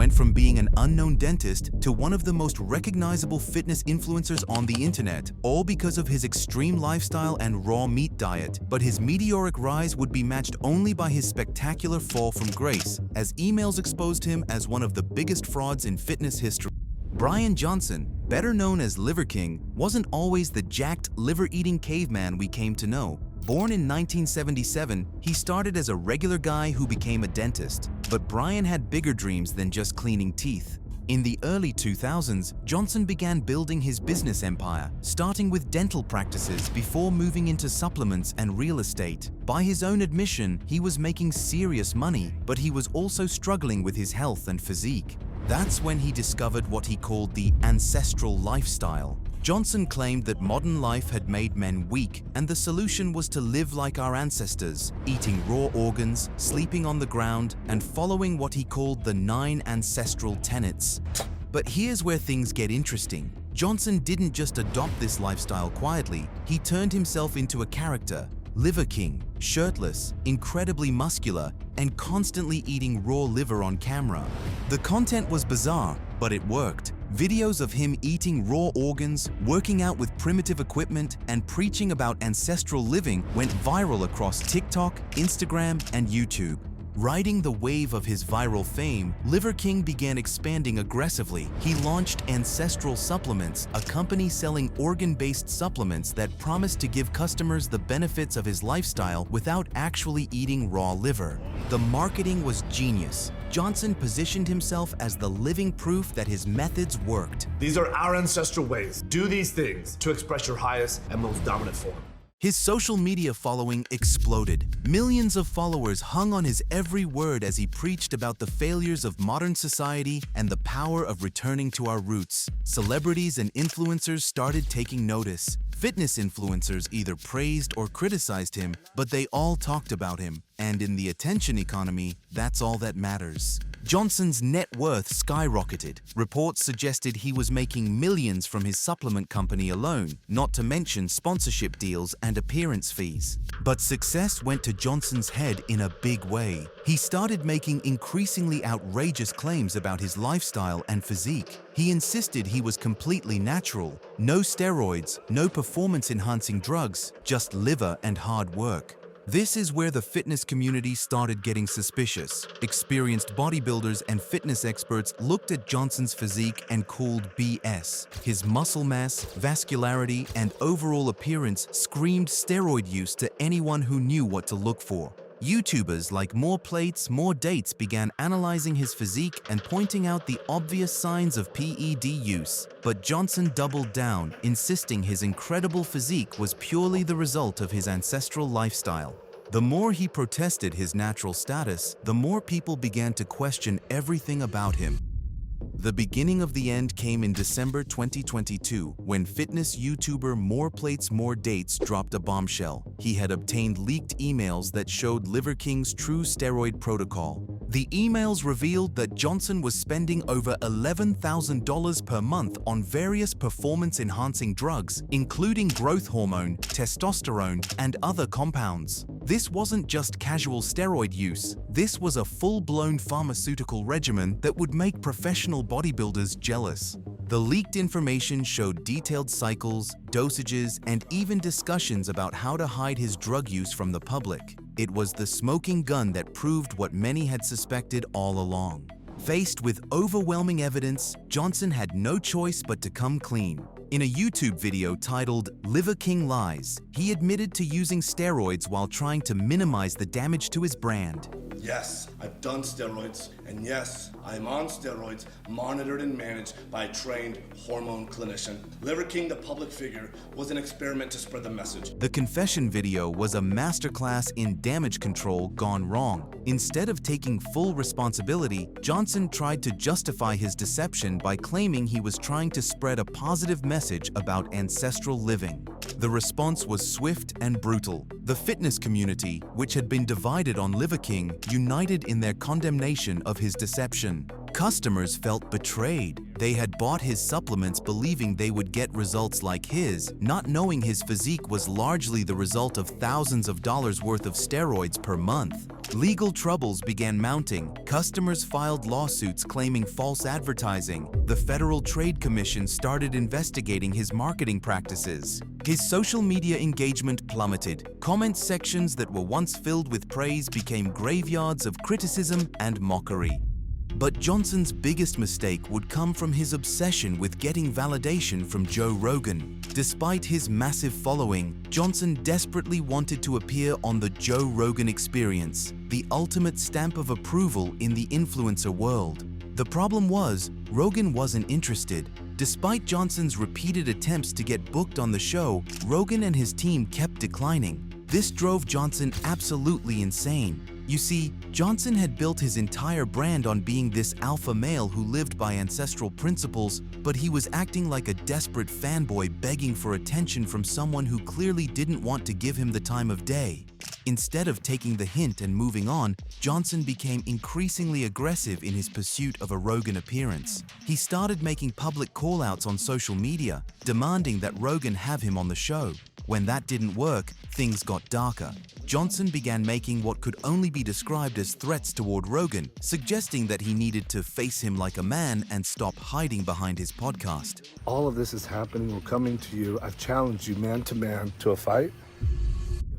went from being an unknown dentist to one of the most recognizable fitness influencers on the internet, all because of his extreme lifestyle and raw meat diet. But his meteoric rise would be matched only by his spectacular fall from grace, as emails exposed him as one of the biggest frauds in fitness history. Brian Johnson, better known as Liver King, wasn't always the jacked, liver-eating caveman we came to know. Born in 1977, he started as a regular guy who became a dentist. But Brian had bigger dreams than just cleaning teeth. In the early 2000s, Johnson began building his business empire, starting with dental practices before moving into supplements and real estate. By his own admission, he was making serious money, but he was also struggling with his health and physique. That's when he discovered what he called the ancestral lifestyle. Johnson claimed that modern life had made men weak, and the solution was to live like our ancestors, eating raw organs, sleeping on the ground, and following what he called the 9 ancestral tenets. But here's where things get interesting. Johnson didn't just adopt this lifestyle quietly, he turned himself into a character. Liver King, shirtless, incredibly muscular, and constantly eating raw liver on camera. The content was bizarre, but it worked. Videos of him eating raw organs, working out with primitive equipment, and preaching about ancestral living went viral across TikTok, Instagram, and YouTube. Riding the wave of his viral fame, Liver King began expanding aggressively. He launched Ancestral Supplements, a company selling organ-based supplements that promised to give customers the benefits of his lifestyle without actually eating raw liver. The marketing was genius. Johnson positioned himself as the living proof that his methods worked. These are our ancestral ways. Do these things to express your highest and most dominant form. His social media following exploded. Millions of followers hung on his every word as he preached about the failures of modern society and the power of returning to our roots. Celebrities and influencers started taking notice. Fitness influencers either praised or criticized him, but they all talked about him. And in the attention economy, that's all that matters. Johnson's net worth skyrocketed. Reports suggested he was making millions from his supplement company alone, not to mention sponsorship deals and appearance fees. But success went to Johnson's head in a big way. He started making increasingly outrageous claims about his lifestyle and physique. He insisted he was completely natural. No steroids, no performance-enhancing drugs, just liver and hard work. This is where the fitness community started getting suspicious. Experienced bodybuilders and fitness experts looked at Johnson's physique and called BS. His muscle mass, vascularity, and overall appearance screamed steroid use to anyone who knew what to look for. YouTubers like More Plates, More Dates began analyzing his physique and pointing out the obvious signs of PED use. But Johnson doubled down, insisting his incredible physique was purely the result of his ancestral lifestyle. The more he protested his natural status, the more people began to question everything about him. The beginning of the end came in December 2022, when fitness YouTuber More Plates More Dates dropped a bombshell. He had obtained leaked emails that showed Liver King's true steroid protocol. The emails revealed that Johnson was spending over $11,000 per month on various performance-enhancing drugs, including growth hormone, testosterone, and other compounds. This wasn't just casual steroid use. This was a full-blown pharmaceutical regimen that would make professional bodybuilders jealous. The leaked information showed detailed cycles, dosages, and even discussions about how to hide his drug use from the public. It was the smoking gun that proved what many had suspected all along. Faced with overwhelming evidence, Johnson had no choice but to come clean. In a YouTube video titled "Liver King Lies," he admitted to using steroids while trying to minimize the damage to his brand. Yes, I've done steroids, and yes, I'm on steroids, monitored and managed by a trained hormone clinician. Liver King, the public figure, was an experiment to spread the message. The confession video was a masterclass in damage control gone wrong. Instead of taking full responsibility, Johnson tried to justify his deception by claiming he was trying to spread a positive message about ancestral living. The response was swift and brutal. The fitness community, which had been divided on Liver King, united in their condemnation of his deception. Customers felt betrayed. They had bought his supplements believing they would get results like his, not knowing his physique was largely the result of thousands of dollars worth of steroids per month. Legal troubles began mounting. Customers filed lawsuits claiming false advertising. The Federal Trade Commission started investigating his marketing practices. His social media engagement plummeted. Comment sections that were once filled with praise became graveyards of criticism and mockery. But Johnson's biggest mistake would come from his obsession with getting validation from Joe Rogan. Despite his massive following, Johnson desperately wanted to appear on the Joe Rogan Experience, the ultimate stamp of approval in the influencer world. The problem was, Rogan wasn't interested. Despite Johnson's repeated attempts to get booked on the show, Rogan and his team kept declining. This drove Johnson absolutely insane. You see, Johnson had built his entire brand on being this alpha male who lived by ancestral principles, but he was acting like a desperate fanboy begging for attention from someone who clearly didn't want to give him the time of day. Instead of taking the hint and moving on, Johnson became increasingly aggressive in his pursuit of a Rogan appearance. He started making public call-outs on social media, demanding that Rogan have him on the show. When that didn't work, things got darker. Johnson began making what could only be described as threats toward Rogan, suggesting that he needed to face him like a man and stop hiding behind his podcast. All of this is happening. We're coming to you. I've challenged you man to man to a fight.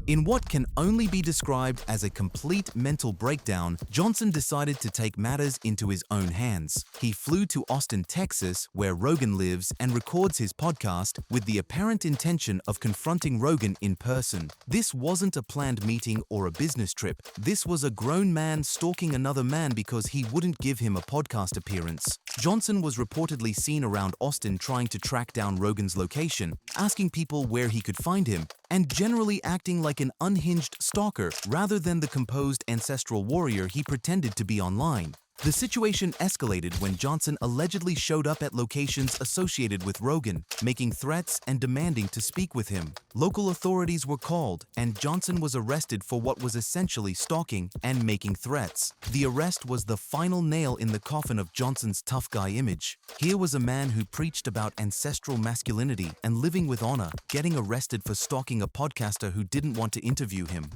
In what can only be described as a complete mental breakdown, Johnson decided to take matters into his own hands. He flew to Austin, Texas, where Rogan lives, and records his podcast with the apparent intention of confronting Rogan in person. This wasn't a planned meeting or a business trip. This was a grown man stalking another man because he wouldn't give him a podcast appearance. Johnson was reportedly seen around Austin trying to track down Rogan's location, asking people where he could find him, and generally acting like an unhinged stalker rather than the composed ancestral warrior he pretended to be online. The situation escalated when Johnson allegedly showed up at locations associated with Rogan, making threats and demanding to speak with him. Local authorities were called, and Johnson was arrested for what was essentially stalking and making threats. The arrest was the final nail in the coffin of Johnson's tough guy image. Here was a man who preached about ancestral masculinity and living with honor, getting arrested for stalking a podcaster who didn't want to interview him.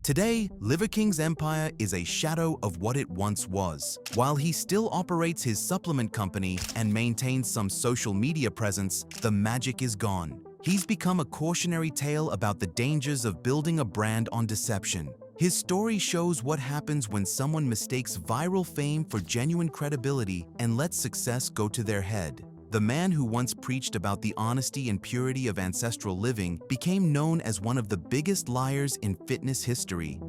Today, Liver King's empire is a shadow of what it once was. While he still operates his supplement company and maintains some social media presence, the magic is gone. He's become a cautionary tale about the dangers of building a brand on deception. His story shows what happens when someone mistakes viral fame for genuine credibility and lets success go to their head. The man who once preached about the honesty and purity of ancestral living became known as one of the biggest liars in fitness history.